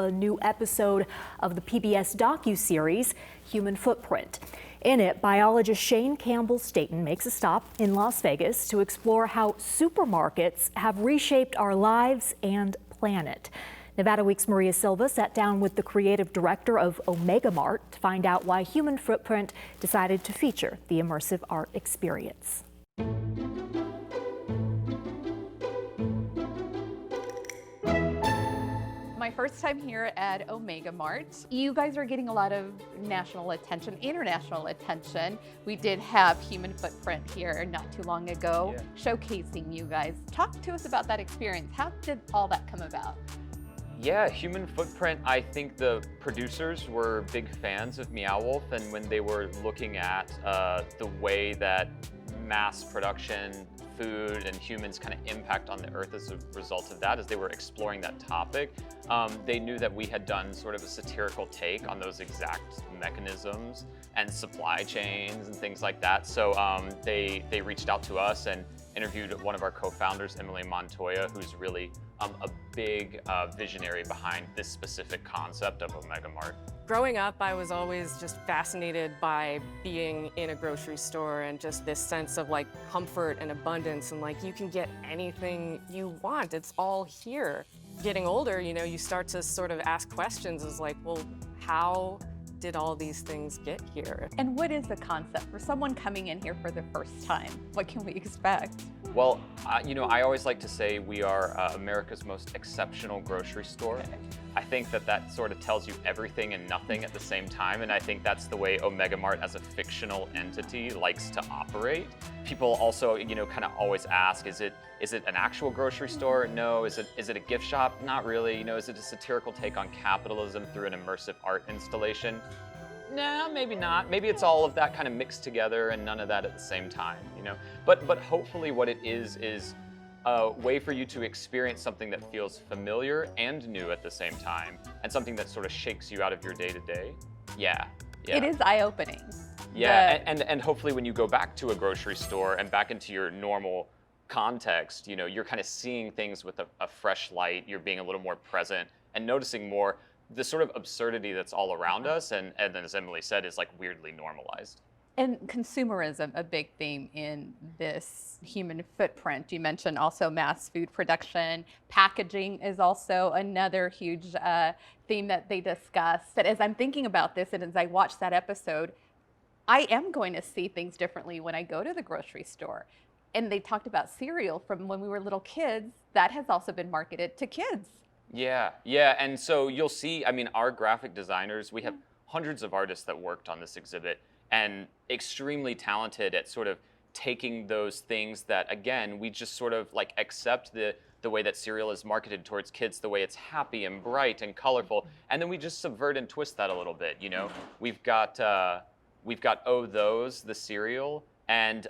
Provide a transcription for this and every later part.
a new episode of the PBS docuseries Human Footprint. In it, biologist Shane Campbell-Staton makes a stop in Las Vegas to explore how supermarkets have reshaped our lives and planet. Nevada Week's Maria Silva sat down with the creative director of Omega Mart to find out why Human Footprint decided to feature the immersive art experience. My first time here at Omega Mart. You guys are getting a lot of national attention, international attention. We did have Human Footprint here not too long ago, showcasing you guys. Talk to us about that experience. How did all that come about? Yeah, Human Footprint, I think the producers were big fans of Meow Wolf, and when they were looking at the way that mass production, food, and humans kind of impact on the earth as a result of that, as they were exploring that topic, they knew that we had done sort of a satirical take on those exact mechanisms and supply chains and things like that. So they reached out to us and interviewed one of our co-founders, Emily Montoya, who's really a big visionary behind this specific concept of Omega Mart. Growing up, I was always just fascinated by being in a grocery store and just this sense of like comfort and abundance and like you can get anything you want. It's all here. Getting older, you know, you start to sort of ask questions is like, well, how did all these things get here? And what is the concept for someone coming in here for the first time? What can we expect? Well, you know, I always like to say we are America's most exceptional grocery store. I think that sort of tells you everything and nothing at the same time, and I think that's the way Omega Mart as a fictional entity likes to operate. People also, you know, kind of always ask, is it an actual grocery store? No. Is it a gift shop? Not really. You know, is it a satirical take on capitalism through an immersive art installation? No, maybe not. Maybe it's all of that kind of mixed together and none of that at the same time, you know? But hopefully what it is a way for you to experience something that feels familiar and new at the same time, and something that sort of shakes you out of your day-to-day. Yeah. It is eye-opening. Yeah, and hopefully when you go back to a grocery store and back into your normal context, you know, you're kind of seeing things with a fresh light, you're being a little more present and noticing more the sort of absurdity that's all around us, and then as Emily said, is like weirdly normalized. And consumerism, a big theme in this Human Footprint. You mentioned also mass food production. Packaging is also another huge theme that they discuss. But as I'm thinking about this and as I watch that episode, I am going to see things differently when I go to the grocery store. And they talked about cereal from when we were little kids. That has also been marketed to kids. Yeah, and so you'll see, I mean, our graphic designers, we have hundreds of artists that worked on this exhibit and extremely talented at sort of taking those things that, again, we just sort of like accept the way that cereal is marketed towards kids, the way it's happy and bright and colorful, and then we just subvert and twist that a little bit, you know? We've got Oh Those, the cereal, and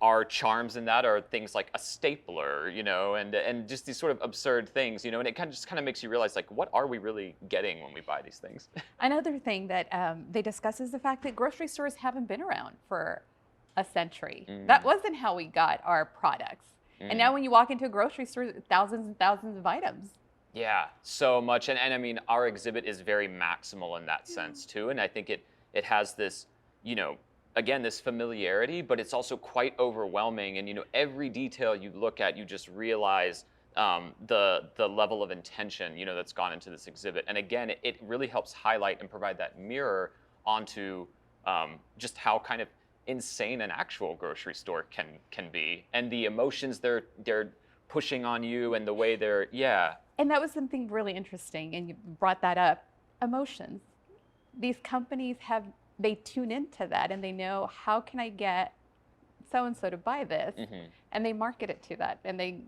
our charms in that are things like a stapler, you know, and just these sort of absurd things, you know, and it kind of makes you realize, like, what are we really getting when we buy these things? Another thing that they discuss is the fact that grocery stores haven't been around for a century. That wasn't how we got our products. And now when you walk into a grocery store, thousands and thousands of items. Yeah, so much. And I mean, our exhibit is very maximal in that sense too. And I think it has this, you know, again, this familiarity, but it's also quite overwhelming. And, you know, every detail you look at, you just realize the level of intention, you know, that's gone into this exhibit. And again, it really helps highlight and provide that mirror onto just how kind of insane an actual grocery store can be, and the emotions they're pushing on you, and the way they're, And that was something really interesting, and you brought that up. Emotions. These companies they tune into that, and they know, how can I get so-and-so to buy this? And they market it to that, and they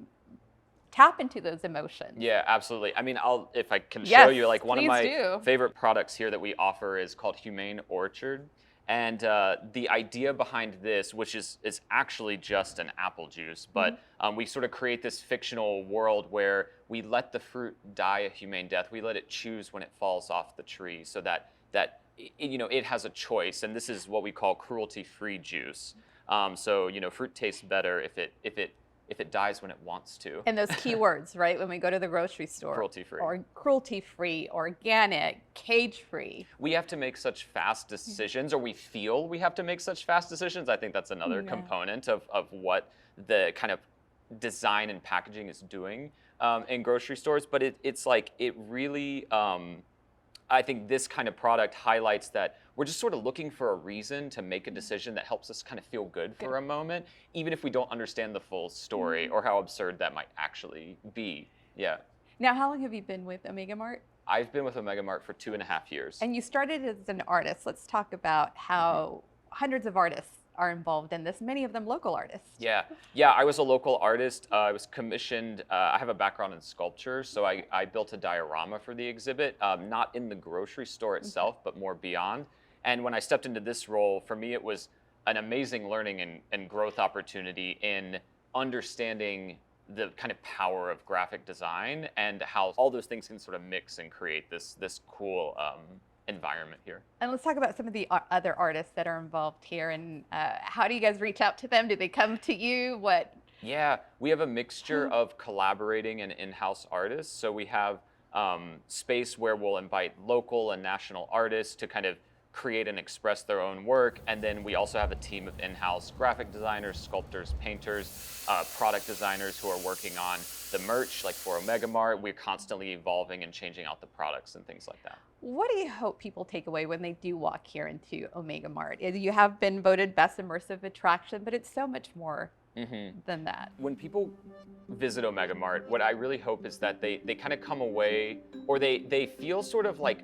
tap into those emotions. Yeah, absolutely. I mean, if I can show you, like, one of my do. favorite products here that we offer is called Humane Orchard. And the idea behind this, which is actually just an apple juice, but we sort of create this fictional world where we let the fruit die a humane death. We let it choose when it falls off the tree, so that you know, it has a choice. And this is what we call cruelty-free juice. So, you know, fruit tastes better if it if it dies when it wants to. And those keywords, right? When we go to the grocery store. Cruelty-free. Or cruelty-free, organic, cage-free. We have to make such fast decisions, or we feel we have to make such fast decisions. I think that's another component of what the kind of design and packaging is doing in grocery stores. But it's like, it really, I think this kind of product highlights that we're just sort of looking for a reason to make a decision that helps us kind of feel good for a moment, even if we don't understand the full story or how absurd that might actually be. Yeah. Now, how long have you been with Omega Mart? I've been with Omega Mart for 2.5 years. And you started as an artist. Let's talk about how hundreds of artists are involved in this, many of them local artists. Yeah, I was a local artist. I was commissioned, I have a background in sculpture, so I built a diorama for the exhibit, not in the grocery store itself, but more beyond. And when I stepped into this role, for me, it was an amazing learning and growth opportunity in understanding the kind of power of graphic design and how all those things can sort of mix and create this cool environment here. And let's talk about some of the other artists that are involved here, and how do you guys reach out to them? Do they come to you? What? Yeah, we have a mixture of collaborating and in-house artists. So we have space where we'll invite local and national artists to kind of create and express their own work. And then we also have a team of in-house graphic designers, sculptors, painters, product designers who are working on the merch, like for Omega Mart. We're constantly evolving and changing out the products and things like that. What do you hope people take away when they do walk here into Omega Mart? You have been voted best immersive attraction, but it's so much more than that. When people visit Omega Mart, what I really hope is that they kind of come away, or they feel sort of like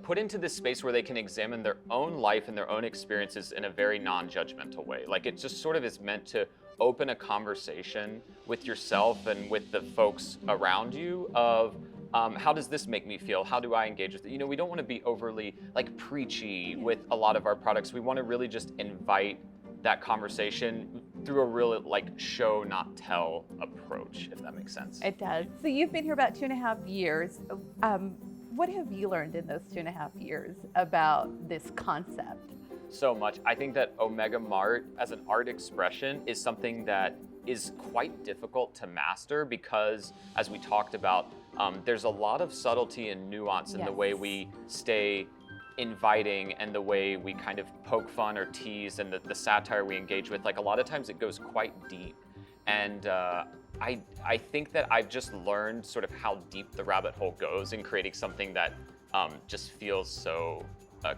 put into this space where they can examine their own life and their own experiences in a very non-judgmental way. Like, it just sort of is meant to open a conversation with yourself and with the folks around you of how does this make me feel? How do I engage with it? You know, we don't want to be overly like preachy with a lot of our products. We want to really just invite that conversation through a real like show, not tell approach, if that makes sense. It does. So you've been here about 2.5 years. What have you learned in those 2.5 years about this concept? So much. I think that Omega Mart as an art expression is something that is quite difficult to master because, as we talked about, there's a lot of subtlety and nuance in the way we stay inviting and the way we kind of poke fun or tease and the satire we engage with. Like, a lot of times it goes quite deep. And I think that I've just learned sort of how deep the rabbit hole goes in creating something that just feels so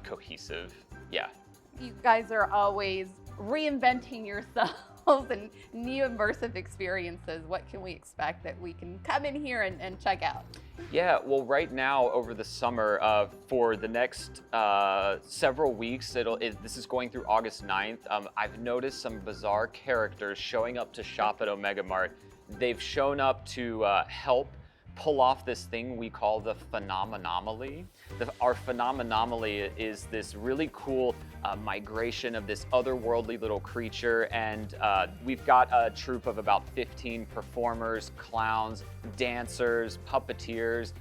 cohesive. Yeah. You guys are always reinventing yourselves and new immersive experiences. What can we expect that we can come in here and check out? Yeah, well, right now over the summer, for the next several weeks, this is going through August 9th. I've noticed some bizarre characters showing up to shop at Omega Mart. They've shown up to help pull off this thing we call the phenomenomally. Our phenomenomally is this really cool migration of this otherworldly little creature, and we've got a troupe of about 15 performers, clowns, dancers, puppeteers,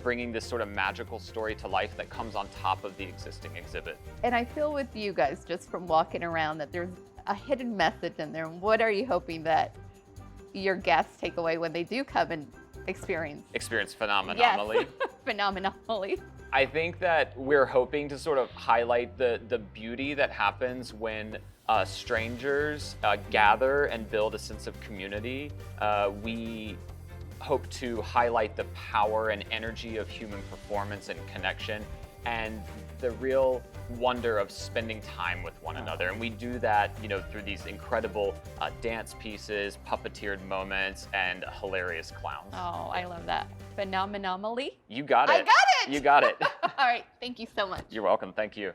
bringing this sort of magical story to life that comes on top of the existing exhibit. And I feel with you guys, just from walking around, that there's a hidden message in there. What are you hoping that your guests take away when they do come and experience phenomenomally? Yes. Phenomenally. I think that we're hoping to sort of highlight the beauty that happens when strangers gather and build a sense of community. We hope to highlight the power and energy of human performance and connection, and the real wonder of spending time with one another. And we do that, you know, through these incredible dance pieces, puppeteered moments, and hilarious clowns. Oh, I love that. Phenomenally. You got it. I got it. You got it. All right. Thank you so much. You're welcome. Thank you.